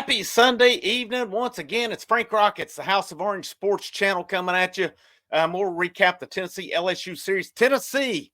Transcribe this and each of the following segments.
Happy Sunday evening. Once again, it's Frank Rockets, the House of Orange Sports Channel coming at you. We'll recap the Tennessee LSU series. Tennessee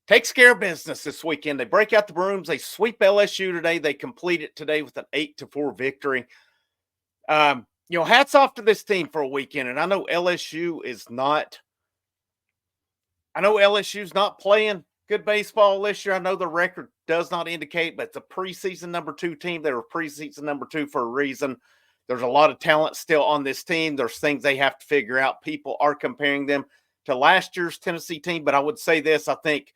takes care of business this weekend. They break out the brooms. They sweep LSU today. They complete it today with an 8-4 victory. Hats off to this team for a weekend. And I know LSU's not playing good baseball this year. I know the record does not indicate, but it's a preseason number 2 team. They were preseason number 2 for a reason. There's a lot of talent still on this team. There's things they have to figure out. People are comparing them to last year's Tennessee team, but I would say this. I think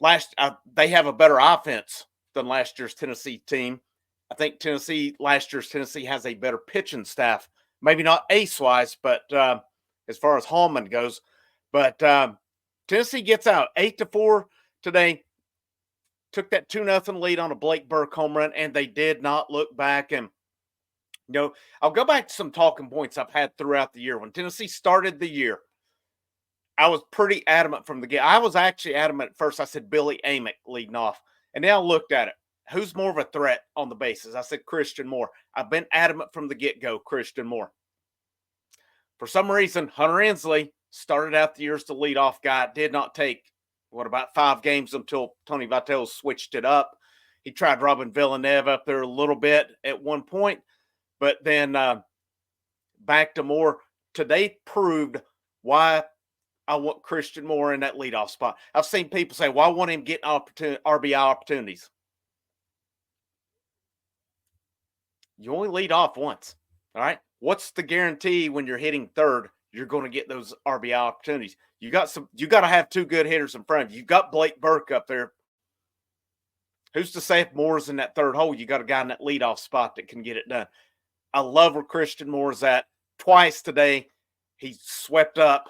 they have a better offense than last year's Tennessee team. I think last year's Tennessee has a better pitching staff. Maybe not ace-wise, but as far as Hallman goes. But Tennessee gets out 8-4 today. Took that 2-0 lead on a Blake Burke home run, and they did not look back. And, I'll go back to some talking points I've had throughout the year. When Tennessee started the year, I was pretty adamant from the get. I was actually adamant at first. I said Billy Amick leading off. And now I looked at it. Who's more of a threat on the bases? I said Christian Moore. I've been adamant from the get-go, Christian Moore. For some reason, Hunter Ensley started out the year as the leadoff guy. It did not take, about 5 games until Tony Vitello switched it up. He tried Robin Villeneuve up there a little bit at one point, but then back to Moore. Today proved why I want Christian Moore in that leadoff spot. I've seen people say, well, I want him getting RBI opportunities. You only lead off once, all right? What's the guarantee when you're hitting third, you're going to get those RBI opportunities? You got to have 2 good hitters in front of you. You've got Blake Burke up there. Who's to say if Moore's in that third hole, you got a guy in that leadoff spot that can get it done. I love where Christian Moore's at. Twice today, he swept up,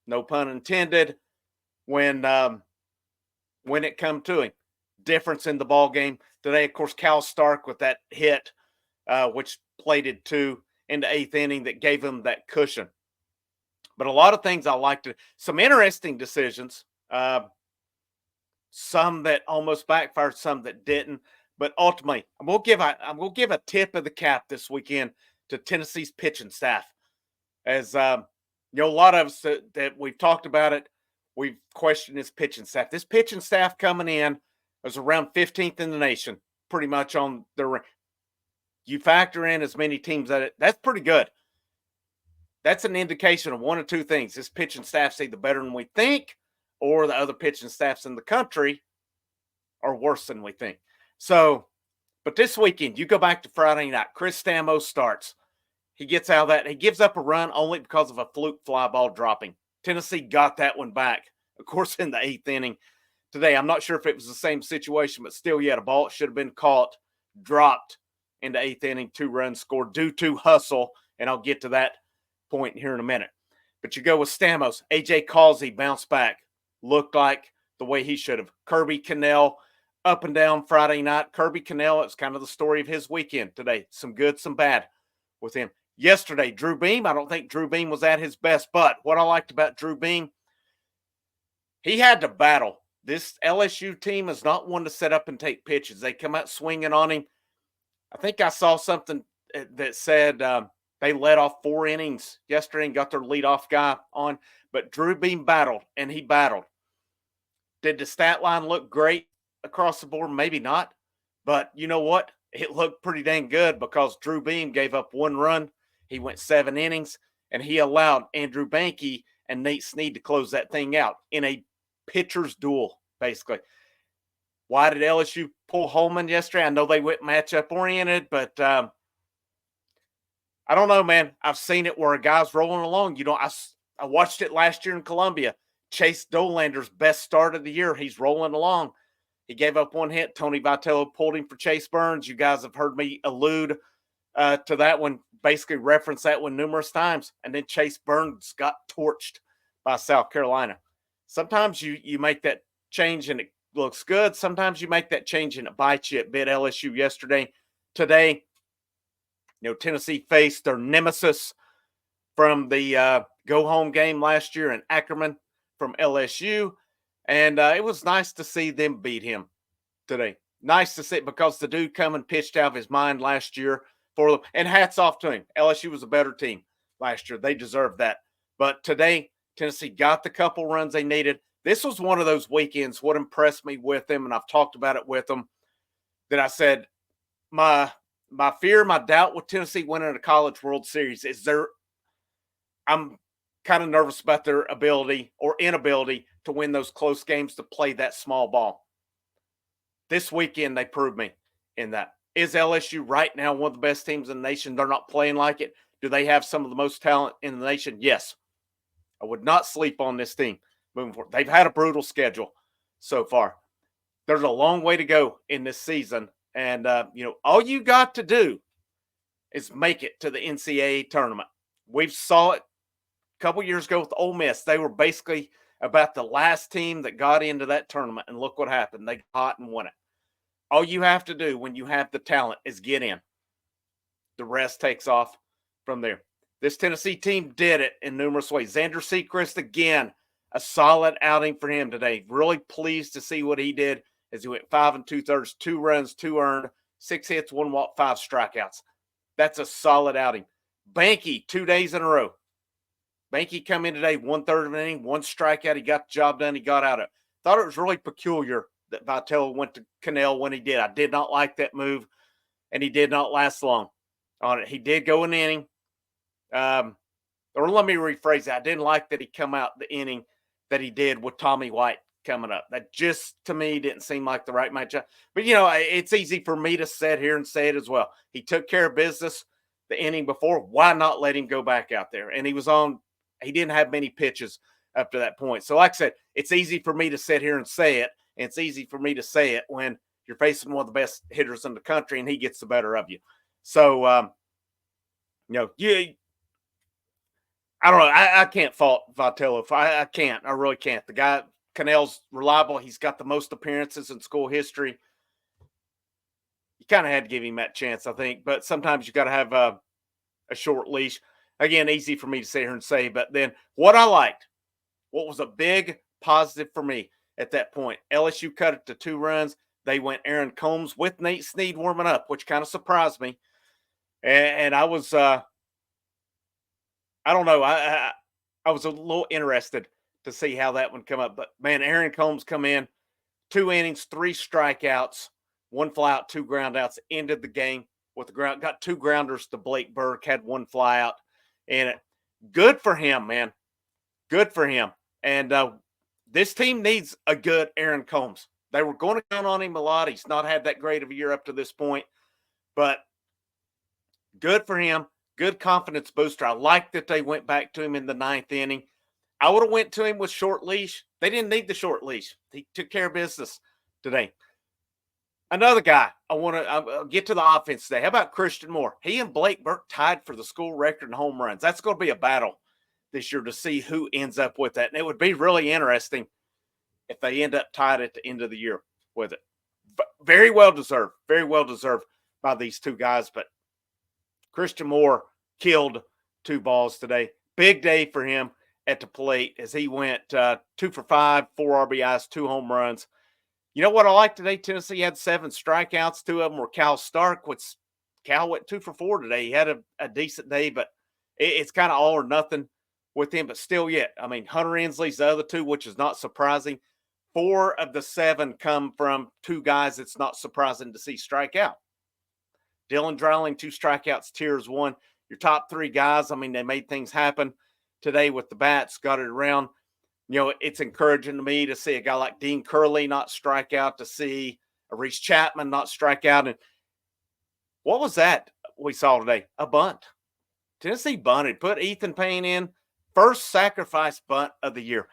no pun intended, when it come to him. Difference in the ball game today. Of course, Cal Stark with that hit, which plated 2 in the 8th inning that gave him that cushion. But a lot of things I liked. Some interesting decisions. Some that almost backfired, some that didn't. But ultimately, I'm gonna give a tip of the cap this weekend to Tennessee's pitching staff. As a lot of us that we've talked about it, we've questioned this pitching staff. This pitching staff coming in was around 15th in the nation, pretty much on the. You factor in as many teams that's pretty good. That's an indication of one of 2 things. This pitching staff's either better than we think, or the other pitching staffs in the country are worse than we think. So, but this weekend, you go back to Friday night. Chris Stamos starts. He gets out of that. He gives up a run only because of a fluke fly ball dropping. Tennessee got that one back, of course, in the 8th inning today. I'm not sure if it was the same situation, but still, a ball should have been caught, dropped in the 8th inning, 2 runs scored due to hustle, and I'll get to that point here in a minute. But you go with Stamos. A.J. Causey bounced back. Looked like the way he should have. Kirby Cannell up and down Friday night. Kirby Cannell, it's kind of the story of his weekend today. Some good, some bad with him. Yesterday, Drew Beam. I don't think Drew Beam was at his best, but what I liked about Drew Beam, he had to battle. This LSU team is not one to set up and take pitches. They come out swinging on him. I think I saw something that said they led off 4 innings yesterday and got their leadoff guy on. But Drew Beam battled, and he battled. Did the stat line look great across the board? Maybe not. But you know what? It looked pretty dang good because Drew Beam gave up 1 run. He went 7 innings, and he allowed Andrew Banke and Nate Snead to close that thing out in a pitcher's duel, basically. Why did LSU pull Holman yesterday? I know they went matchup oriented, but I don't know, man. I've seen it where a guy's rolling along. I watched it last year in Columbia. Chase Dolander's best start of the year. He's rolling along. He gave up 1 hit. Tony Vitello pulled him for Chase Burns. You guys have heard me allude to that one, basically reference that one numerous times. And then Chase Burns got torched by South Carolina. Sometimes you make that change and it looks good. Sometimes you make that change and it bites you. It bit LSU yesterday. Today, Tennessee faced their nemesis from the go-home game last year in Ackerman from LSU. And it was nice to see them beat him today. Nice to see because the dude come and pitched out of his mind last year for them. And hats off to him. LSU was a better team last year. They deserved that. But today, Tennessee got the couple runs they needed. This was one of those weekends. What impressed me with them, and I've talked about it with them, that I said my fear, my doubt with Tennessee winning a College World Series is I'm kind of nervous about their ability or inability to win those close games to play that small ball. This weekend, they proved me in that. Is LSU right now one of the best teams in the nation? They're not playing like it. Do they have some of the most talent in the nation? Yes. I would not sleep on this team moving forward. They've had a brutal schedule so far. There's a long way to go in this season. And, all you got to do is make it to the NCAA tournament. We've saw it a couple years ago with Ole Miss. They were basically about the last team that got into that tournament, and look what happened. They got hot and won it. All you have to do when you have the talent is get in. The rest takes off from there. This Tennessee team did it in numerous ways. Xander Sechrist, again, a solid outing for him today. Really pleased to see what he did as he went 5 2/3, 2 runs, 2 earned, 6 hits, 1 walk, 5 strikeouts. That's a solid outing. Banky, 2 days in a row. Banky come in today, 1/3 of an inning, 1 strikeout. He got the job done. He got out of it. Thought it was really peculiar that Vitello went to Cannell when he did. I did not like that move, and he did not last long on it. He did go an inning. Or let me rephrase that. I didn't like that he come out the inning that he did with Tommy White coming up. That just, to me, didn't seem like the right matchup. But, it's easy for me to sit here and say it as well. He took care of business the inning before. Why not let him go back out there? And he didn't have many pitches up to that point. So, like I said, it's easy for me to sit here and say it. And it's easy for me to say it when you're facing one of the best hitters in the country and he gets the better of you. So, I don't know. I can't fault Vitello. I can't. I really can't. The guy, Cannell's reliable. He's got the most appearances in school history. You kind of had to give him that chance, I think. But sometimes you got to have a short leash. Again, easy for me to sit here and say. But then what I liked, what was a big positive for me at that point, LSU cut it to 2 runs. They went Aaron Combs with Nate Snead warming up, which kind of surprised me. And I was I don't know. I was a little interested to see how that one come up. But, man, Aaron Combs come in, 2 innings, 3 strikeouts, 1 flyout, 2 groundouts, ended the game with the ground. Got 2 grounders to Blake Burke, had 1 flyout in it. Good for him, man. Good for him. And this team needs a good Aaron Combs. They were going to count on him a lot. He's not had that great of a year up to this point. But good for him. Good confidence booster. I like that they went back to him in the 9th inning. I would have went to him with short leash. They didn't need the short leash. He took care of business today. Another guy I'll get to the offense today. How about Christian Moore? He and Blake Burke tied for the school record in home runs. That's going to be a battle this year to see who ends up with that. And it would be really interesting if they end up tied at the end of the year with it. But very well deserved by these 2 guys. But Christian Moore killed 2 balls today. Big day for him at the plate as he went 2 for 5, 4 RBIs, 2 home runs. You know what I like today? Tennessee had 7 strikeouts. 2 of them were Cal Stark, which Cal went 2 for 4 today. He had a decent day, but it's kind of all or nothing with him. But still yet, I mean, Hunter Ensley's the other 2, which is not surprising. 4 of the 7 come from 2 guys it's not surprising to see strike out. Dylan Dreiling, 2 strikeouts, Tiers 1. Your top 3 guys, I mean, they made things happen today with the bats, got it around. It's encouraging to me to see a guy like Dean Curley not strike out, to see a Reese Chapman not strike out. And what was that we saw today? A bunt. Tennessee bunted, put Ethan Payne in, first sacrifice bunt of the year.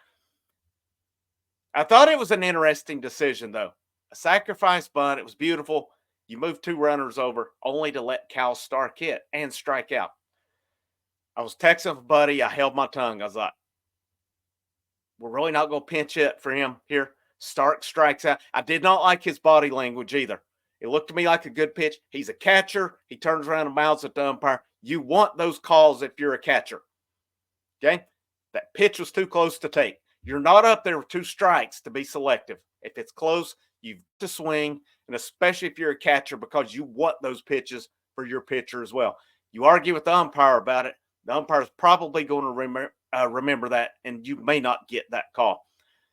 I thought it was an interesting decision, though. A sacrifice bunt, it was beautiful. You move 2 runners over only to let Cal Stark hit and strike out. I was texting with a buddy. I held my tongue. I was like, we're really not going to pinch it for him here. Stark strikes out. I did not like his body language either. It looked to me like a good pitch. He's a catcher. He turns around and mouths at the umpire. You want those calls if you're a catcher. Okay? That pitch was too close to take. You're not up there with 2 strikes to be selective. If it's close, you've got to swing and especially if you're a catcher, because you want those pitches for your pitcher as well. You argue with the umpire about it, the umpire is probably going to remember that, and you may not get that call.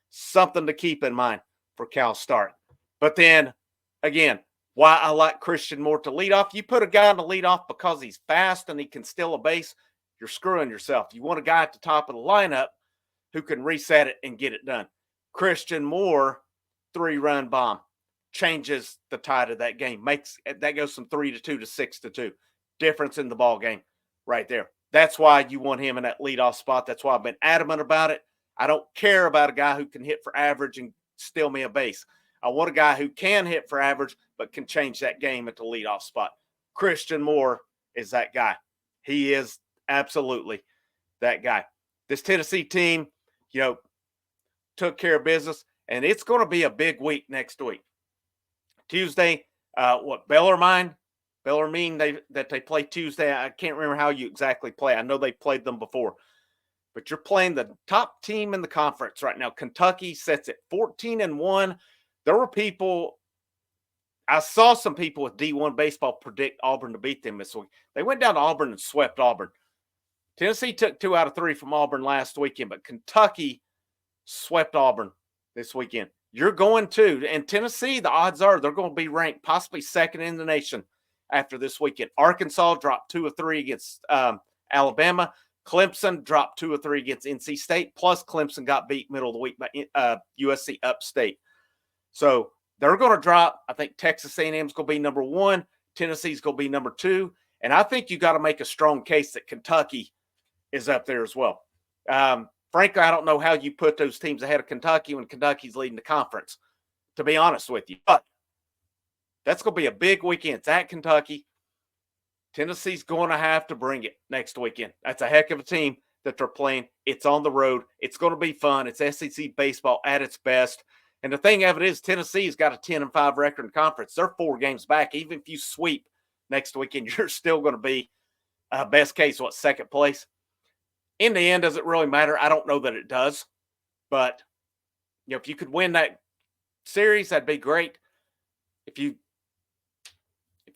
Something to keep in mind for Cal Start. But then, again, why I like Christian Moore to lead off. You put a guy on the lead off because he's fast and he can steal a base, you're screwing yourself. You want a guy at the top of the lineup who can reset it and get it done. Christian Moore, 3-run bomb, changes the tide of that game. Makes that goes from 3-2 to 6-2. Difference in the ball game right there. That's why you want him in that leadoff spot. That's why I've been adamant about it. I don't care about a guy who can hit for average and steal me a base. I want a guy who can hit for average but can change that game at the leadoff spot. Christian Moore is that guy. He is absolutely that guy. This Tennessee team, took care of business, and it's going to be a big week next week. Tuesday, Bellarmine, that they play Tuesday. I can't remember how you exactly play. I know they played them before. But you're playing the top team in the conference right now. Kentucky sets at 14-1. There were people, I saw some people with D1 baseball predict Auburn to beat them this week. They went down to Auburn and swept Auburn. Tennessee took 2 out of 3 from Auburn last weekend, but Kentucky swept Auburn this weekend. You're going to, and Tennessee, the odds are they're going to be ranked possibly second in the nation after this weekend. Arkansas dropped 2 of 3 against Alabama. Clemson dropped 2 or 3 against NC State, plus Clemson got beat middle of the week by USC Upstate. So they're going to drop. I think Texas A&M is going to be number 1. Tennessee's going to be number 2. And I think you got to make a strong case that Kentucky is up there as well. Frankly, I don't know how you put those teams ahead of Kentucky when Kentucky's leading the conference, to be honest with you. But that's going to be a big weekend. It's at Kentucky. Tennessee's going to have to bring it next weekend. That's a heck of a team that they're playing. It's on the road. It's going to be fun. It's SEC baseball at its best. And the thing of it is, Tennessee's got a 10-5 record in conference. They're 4 games back. Even if you sweep next weekend, you're still going to be, best case, second place? In the end, does it really matter? I don't know that it does. But, if you could win that series, that'd be great. If you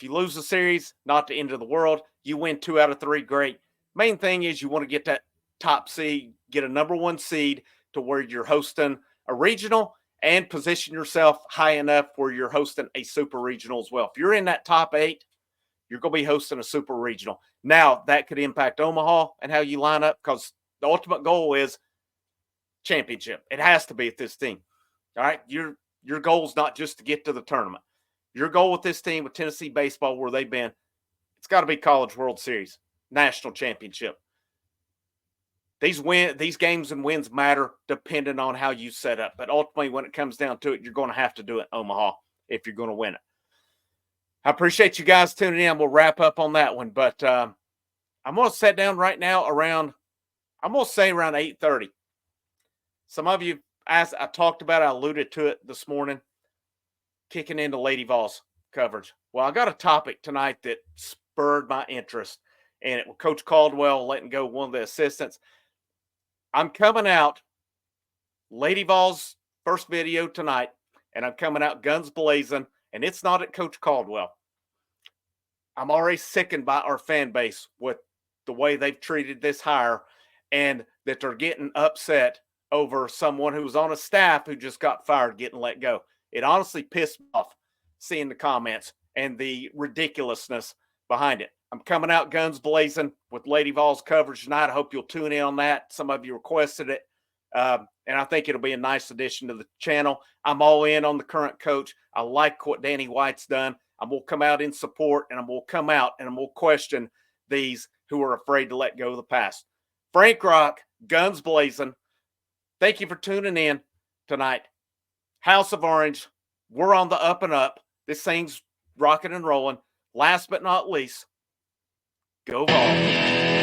lose the series, not the end of the world. You win 2 out of 3, great. Main thing is you want to get that top seed, get a number 1 seed to where you're hosting a regional and position yourself high enough where you're hosting a super regional as well. If you're in that top 8, you're going to be hosting a super regional. Now, that could impact Omaha and how you line up, because the ultimate goal is championship. It has to be at this team. All right? Your goal is not just to get to the tournament. Your goal with this team, with Tennessee baseball, where they've been, it's got to be College World Series, national championship. These games and wins matter depending on how you set up. But ultimately, when it comes down to it, you're going to have to do it in Omaha if you're going to win it. I appreciate you guys tuning in. We'll wrap up on that one. But I'm going to sit down right now around 8:30. Some of you, as I talked about, I alluded to it this morning, kicking into Lady Vols coverage. Well, I got a topic tonight that spurred my interest, and it was Coach Caldwell letting go one of the assistants. I'm coming out, Lady Vols first video tonight, and I'm coming out guns blazing, and it's not at Coach Caldwell. I'm already sickened by our fan base with the way they've treated this hire, and that they're getting upset over someone who was on a staff who just got fired getting let go. It honestly pissed me off seeing the comments and the ridiculousness behind it. I'm coming out guns blazing with Lady Vols coverage tonight. I hope you'll tune in on that. Some of you requested it. And I think it'll be a nice addition to the channel. I'm all in on the current coach. I like what Danny White's done. I'm going to come out in support, and I'm going to come out and I'm going to question these who are afraid to let go of the past. Frank Rock, guns blazing. Thank you for tuning in tonight. House of Orange, we're on the up and up. This thing's rocking and rolling. Last but not least, go Vols.